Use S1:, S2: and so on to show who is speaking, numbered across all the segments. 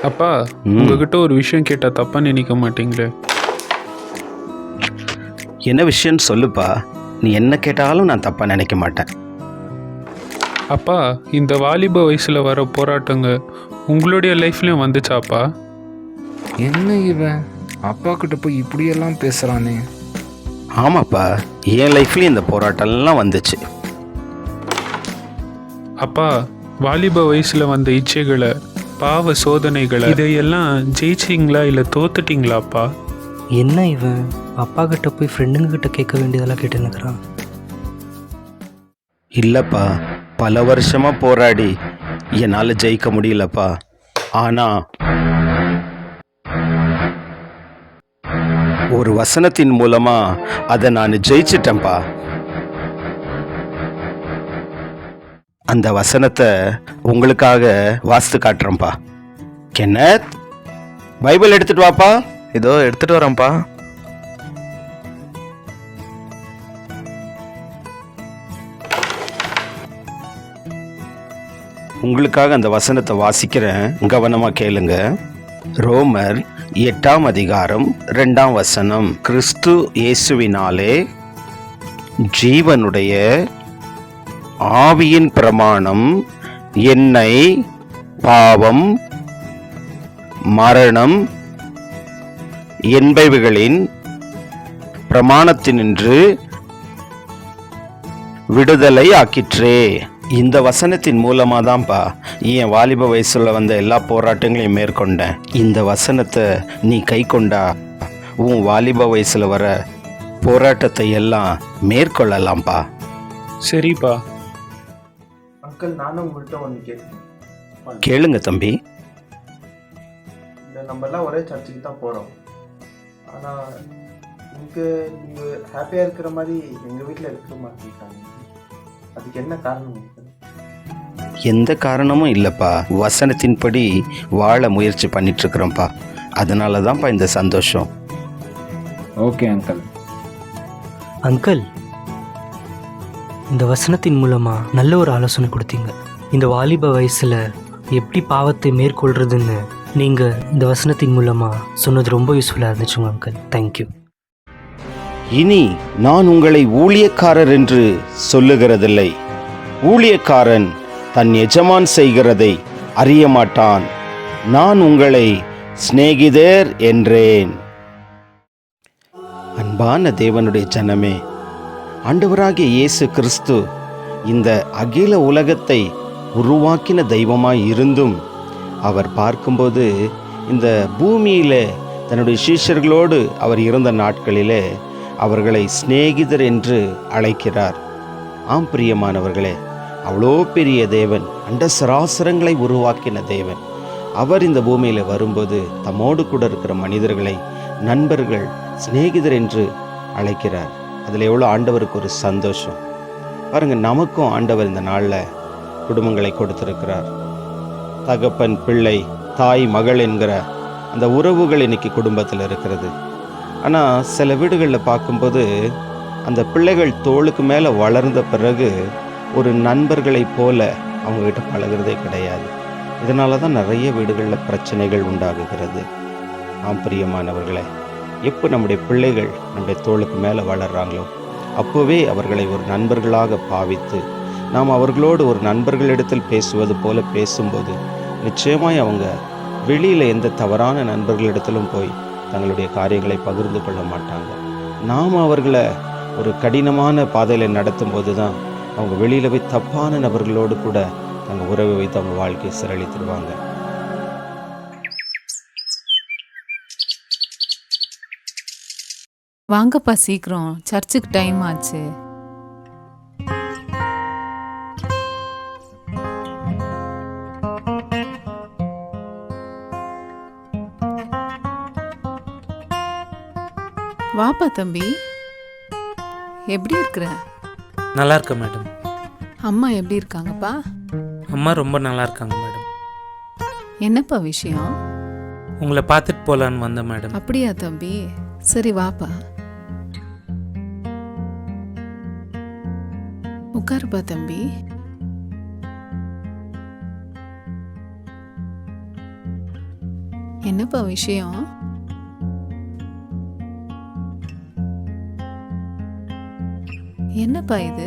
S1: அப்பா, உங்ககிட்ட ஒரு விஷயம் கேட்டால் தப்பாக நினைக்க மாட்டீங்களே?
S2: என்ன விஷயம்னு சொல்லுப்பா. நீ என்ன கேட்டாலும் நான் தப்பாக நினைக்க மாட்டேன்.
S1: அப்பா, இந்த வாலிப வயசில் வர போராட்டங்க உங்களுடைய லைஃப்லையும் வந்துச்சாப்பா?
S3: என்ன இவன் அப்பா கிட்ட போய் இப்படியெல்லாம் பேசுகிறானே.
S2: ஆமாப்பா, என் லைஃப்லேயும் இந்த போராட்டம்லாம் வந்துச்சு.
S1: அப்பா, வாலிப வயசில் வந்த இச்சைகளை, பாவ சோதனைகளை, இதையெல்லாம் ஜெயிச்சிங்களா இல்லை தோத்துட்டீங்களாப்பா?
S4: என்ன இவன் அப்பா கிட்ட போய் ஃப்ரெண்டுங்க கிட்ட கேட்க வேண்டியதெல்லாம் கேட்டு நிற்கிறான்.
S2: இல்லைப்பா, பல வருஷமாக போராடி என்னால் ஜெயிக்க முடியலப்பா. ஆனால் ஒரு வசனத்தின் மூலமாக அதை நான் ஜெயிச்சிட்டேன்ப்பா. அந்த வசனத்தை உங்களுக்காக வாஸ்து காட்டுறேன்ப்பா. கென்னத், பைபிள் எடுத்துட்டு வாப்பா.
S5: இதோ எடுத்துட்டு வரேன்ப்பா.
S2: உங்களுக்காக அந்த வசனத்தை வாசிக்கிறேன், கவனமா கேளுங்க. ரோமர் 8ஆம் அதிகாரம் 2ஆம் வசனம். கிறிஸ்து இயேசுவினாலே ஜீவனுடைய ஆவியின் பிரமாணம் என்னை பாவம், மரணம் என்பவைகளின் பிரமாணத்தினின்று விடுதலை ஆக்கிற்றே. இந்த வசனத்தின் மூலமாக தான்ப்பா என் வாலிப வயசுல வந்த எல்லா போராட்டங்களையும் மேற்கொண்டேன். இந்த வசனத்தை நீ கை கொண்டா உன் வாலிப வயசுல வர போராட்டத்தை எல்லாம் மேற்கொள்ளலாம்ப்பா.
S1: சரிப்பா.
S5: அங்கிள், நானும் உங்கள்கிட்ட ஒன்று கேட்குறேன்.
S2: கேளுங்க தம்பி.
S5: நம்ம எல்லாம் ஒரே சர்ச்சுக்கு தான் போகிறோம். ஆனால் இங்கே நீங்கள் ஹாப்பியாக இருக்கிற மாதிரி எங்கள் வீட்டில் இருக்கிற மாதிரி இருக்காங்க. அதுக்கு என்ன காரணம்?
S2: எந்த காரணமும் இல்லைப்பா, வசனத்தின்படி வாழ முயற்சி பண்ணிட்டு இருக்கிறோம்ப்பா. அதனால தான்ப்பா இந்த சந்தோஷம்.
S3: Okay uncle.
S4: அங்கிள், இந்த வசனத்தின் மூலமாக நல்ல ஒரு ஆலோசனை கொடுத்தீங்க. இந்த வாலிப வயசில் எப்படி பாவத்தை மேற்கொள்றதுன்னு நீங்கள் இந்த வசனத்தின் மூலமாக சொன்னது ரொம்ப யூஸ்ஃபுல்லாக இருந்துச்சுங்க அங்கிள். தேங்க்யூ.
S2: இனி நான் உங்களை ஊழியக்காரர் என்று சொல்லுகிறதில்லை. ஊழியக்காரன் தன் எஜமான் செய்கிறதை அறிய மாட்டான். நான் உங்களை சிநேகிதர் என்றேன். அன்பான தேவனுடைய ஜனமே, ஆண்டவராகிய இயேசு கிறிஸ்து இந்த அகில உலகத்தை உருவாக்கின தெய்வமாய் இருந்தும் அவர் பார்க்கும்போது இந்த பூமியிலே தன்னுடைய சீஷர்களோடு அவர் இருந்த நாட்களிலே அவர்களை சிநேகிதர் என்று அழைக்கிறார். ஆம் பிரியமானவர்களே, அவ்வளோ பெரிய தேவன், அண்ட சராசரங்களை உருவாக்கின தேவன், அவர் இந்த பூமியில் வரும்போது தம்மோடு கூட இருக்கிற மனிதர்களை நண்பர்கள், சிநேகிதர் என்று அழைக்கிறார். அதில் எவ்வளோ ஆண்டவருக்கு ஒரு சந்தோஷம் பாருங்கள். நமக்கும் ஆண்டவர் இந்த நாளில் குடும்பங்களை கொடுத்திருக்கிறார். தகப்பன் பிள்ளை, தாய் மகள் என்கிற அந்த உறவுகள் இன்னைக்கு குடும்பத்தில் இருக்கிறது. ஆனால் சில வீடுகளில் பார்க்கும்போது அந்த பிள்ளைகள் தோளுக்கு மேலே வளர்ந்த பிறகு ஒரு நண்பர்களைப் போல அவங்ககிட்ட பழகிறதே கிடையாது. இதனால தான் நிறைய வீடுகளில் பிரச்சனைகள் உண்டாகுகிறது. ஆம் பிரியமானவர்களே, எப்போ நம்முடைய பிள்ளைகள் நம்முடைய தோளுக்கு மேலே வளர்கிறாங்களோ அப்போவே அவர்களை ஒரு நண்பர்களாக பாவித்து நாம் அவர்களோடு ஒரு நண்பர்களிடத்தில் பேசுவது போல பேசும்போது நிச்சயமாய் அவங்க வெளியில் எந்த தவறான நண்பர்களிடத்திலும் போய் தங்களுடைய காரியங்களை பகிர்ந்து கொள்ள மாட்டாங்க. நாம் அவர்களை ஒரு கடினமான பாதையில் நடத்தும் போது தான் அவங்க வெளியில் போய் தப்பான நபர்களோடு கூட தங்கள் உறவை வைத்து அவங்க வாழ்க்கையை சீரழித்துருவாங்க.
S6: வாங்கப்பா, சீக்கிரம் சர்ச்சுக்கு டைம் ஆச்சு. வாப்பா தம்பி, எப்படி இருக்கிற?
S7: நல்லா இருக்கேன் மேடம்.
S6: அம்மா எப்படி இருக்காங்கப்பா?
S7: அம்மா ரொம்ப நல்லா இருக்காங்க மேடம்.
S6: என்னப்பா விஷயம்?
S7: உங்களை பார்த்துட்டு போகலான்னு வந்தேன் மேடம்.
S6: அப்படியா தம்பி? சரி வாப்பா, உட்காருப்பா தம்பி. என்னப்பா விஷயம்? என்னப்பா இது?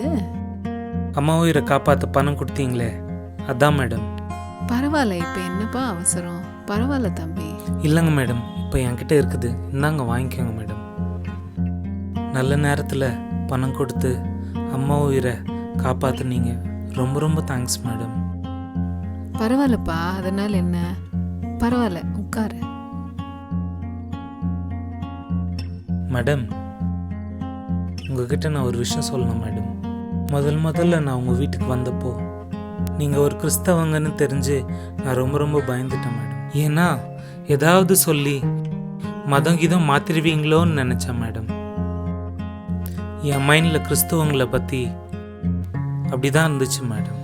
S7: அம்மா உயிரை காப்பாற்ற பணம் கொடுத்தீங்களே, அதான் மேடம்.
S6: பரவாயில்ல, இப்ப என்னப்பா அவசரம்? பரவாயில்ல தம்பி.
S7: இல்லைங்க மேடம், இப்போ என்கிட்ட இருக்குது, இந்தாங்க வாங்கிக்கோங்க மேடம். நல்ல நேரத்தில் பணம் கொடுத்து அம்மா உயிரை காப்பாற்றுனீங்க. ரொம்ப ரொம்ப தேங்க்ஸ் மேடம்.
S6: பரவாயில்லப்பா, அதனால என்ன? பரவாயில்ல, உட்காரு.
S7: மேடம், உங்ககிட்ட நான் ஒரு விஷயம் சொல்லணும் மேடம். முதல்ல நான் உங்கள் வீட்டுக்கு வந்தப்போ நீங்கள் ஒரு கிறிஸ்தவங்கன்னு தெரிஞ்சு நான் ரொம்ப ரொம்ப பயந்துட்டேன் மேடம். ஏன்னா ஏதாவது சொல்லி மதம் கீதம் மாற்றிடுவீங்களோன்னு நினச்சேன் மேடம். என் மைண்டில் கிறிஸ்தவங்களை பற்றி அப்படி தான் இருந்துச்சு மேடம்.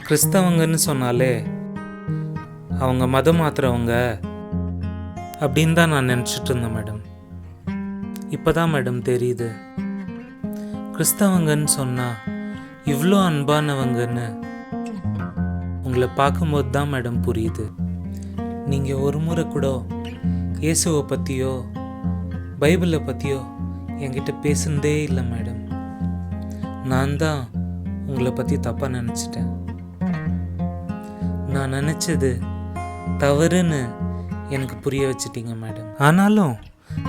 S7: கிறிஸ்தவங்கன்னு சொன்னாலே அவங்க மதம் மாற்றுறவங்க அப்படின்னு தான் நான் நினச்சிட்டு இருந்தேன் மேடம். இப்போ தான் மேடம் தெரியுது, கிறிஸ்தவங்கன்னு சொன்னால் இவ்வளோ அன்பானவங்கன்னு. உங்களை பார்க்கும்போது தான் மேடம் புரியுது. நீங்கள் ஒரு முறை கூட இயேசுவை பற்றியோ பைபிளை பற்றியோ என்கிட்ட பேசுனதே இல்லை மேடம். நான் தான் உங்களை பற்றி தப்பாக நினச்சிட்டேன். நான் நினச்சது தவறுன்னு எனக்கு புரிய வச்சிட்டீங்க மேடம். ஆனாலும்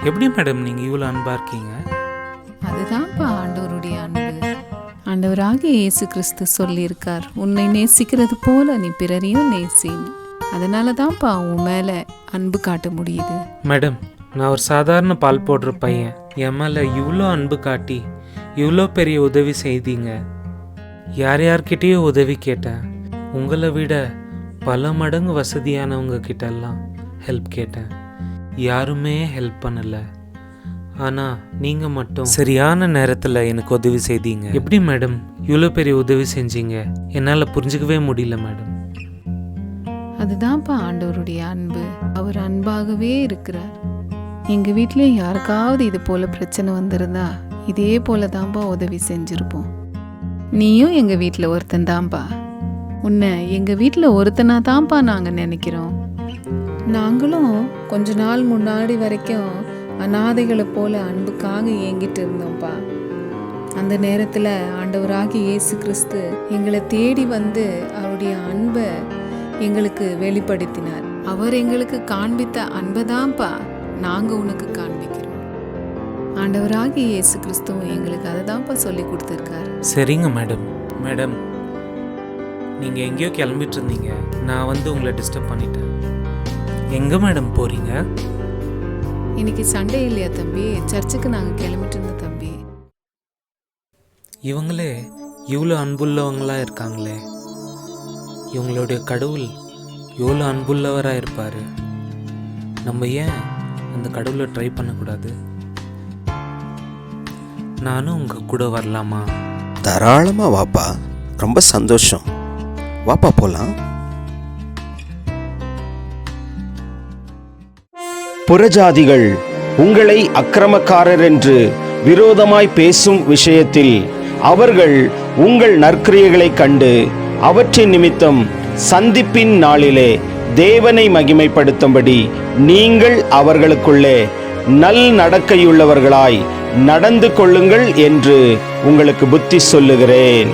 S7: எப்படி மேடம் நீங்கள் இவ்வளோ அன்பாக இருக்கீங்க?
S6: அதுதான்ப்பா ஆண்டவருடைய அன்பு. ஆண்டவராகிய இயேசு கிறிஸ்து சொல்லியிருக்கார், உன்னை நேசிக்கிறது போல நீ பிறரையும் நேசின்னு. அதனால தான்ப்பா உன் மேலே அன்பு காட்ட முடியுது.
S7: மேடம், நான் ஒரு சாதாரண பால் போடுற பையன். என் மேலே இவ்வளோ அன்பு காட்டி இவ்வளோ பெரிய உதவி செய்தீங்க. யார்கிட்டேயோ உதவி கேட்டேன். உங்களை விட பல மடங்கு வசதியானவங்க கிட்டெல்லாம் ஹெல்ப் கேட்டேன். யாருமே ஹெல்ப் பண்ணலை. ஆனால் நீங்கள் மட்டும் சரியான நேரத்தில் எனக்கு உதவி செய்தீங்க. எப்படி மேடம் இவ்வளோ பெரிய உதவி செஞ்சீங்க? என்னால் புரிஞ்சுக்கவே முடியல மேடம்.
S6: அதுதான்ப்பா ஆண்டவருடைய அன்பு. அவர் அன்பாகவே இருக்கிறார். எங்க வீட்லயும் யாருக்காவது இது போல பிரச்சனை வந்திருந்தா இதே போல தான்ப்பா உதவி செஞ்சிருப்போம். நீயும் எங்க வீட்டில் ஒருத்தன் தான்ப்பா. உன்னை எங்க வீட்டில் ஒருத்தனா தான்ப்பா நாங்க நினைக்கிறோம். நாங்களும் கொஞ்ச நாள் முன்னாடி வரைக்கும் அனாதைகளை போல அன்புக்காக ஏங்கிட்டு இருந்தோம்ப்பா. அந்த நேரத்தில் ஆண்டவராகிய இயேசு கிறிஸ்து எங்களை தேடி வந்து அவருடைய அன்பை எங்களுக்கு வெளிப்படுத்தினார். அவர் எங்களுக்கு காண்பித்த அன்பை தான்ப்பா நாங்கள் உனக்கு காண்பிக்கிறோம். ஆண்டவராகிய இயேசு கிறிஸ்துவும் எங்களுக்கு அதை தான்ப்பா சொல்லி கொடுத்துருக்காரு.
S7: சரிங்க மேடம். மேடம், நீங்கள் எங்கேயோ கிளம்பிட்டு இருந்தீங்க, நான் வந்து உங்களை டிஸ்டர்ப் பண்ணிட்டேன். எங்கே மேடம் போகிறீங்க?
S6: இன்னைக்கு சண்டே இல்லையா தம்பி? சர்ச்சுக்கு நாங்கள் கிளம்பிட்டு இருந்தோம் தம்பி.
S7: இவங்களே இவ்வளோ அன்புள்ளவங்களாக இருக்காங்களே, இவங்களுடைய கடவுள் எவ்வளோ அன்புள்ளவராக இருப்பார். நம்ம ஏன் அந்த கடவுளை ட்ரை பண்ணக்கூடாது? நானும் உங்கள் கூட வரலாமா?
S2: தாராளமாக வாப்பா, ரொம்ப சந்தோஷம். வாப்பா போலாம். புறஜாதிகள் உங்களை அக்கிரமக்காரர் என்று விரோதமாய் பேசும் விஷயத்தில் அவர்கள் உங்கள் நற்கிரியைகளைக் கண்டு அவற்றின் நிமித்தம் சந்திப்பின் நாளிலே தேவனை மகிமைப்படுத்தும்படி நீங்கள் அவர்களுக்குள்ளே நல் நடக்கையுள்ளவர்களாய் நடந்து கொள்ளுங்கள் என்று உங்களுக்கு புத்தி சொல்லுகிறேன்.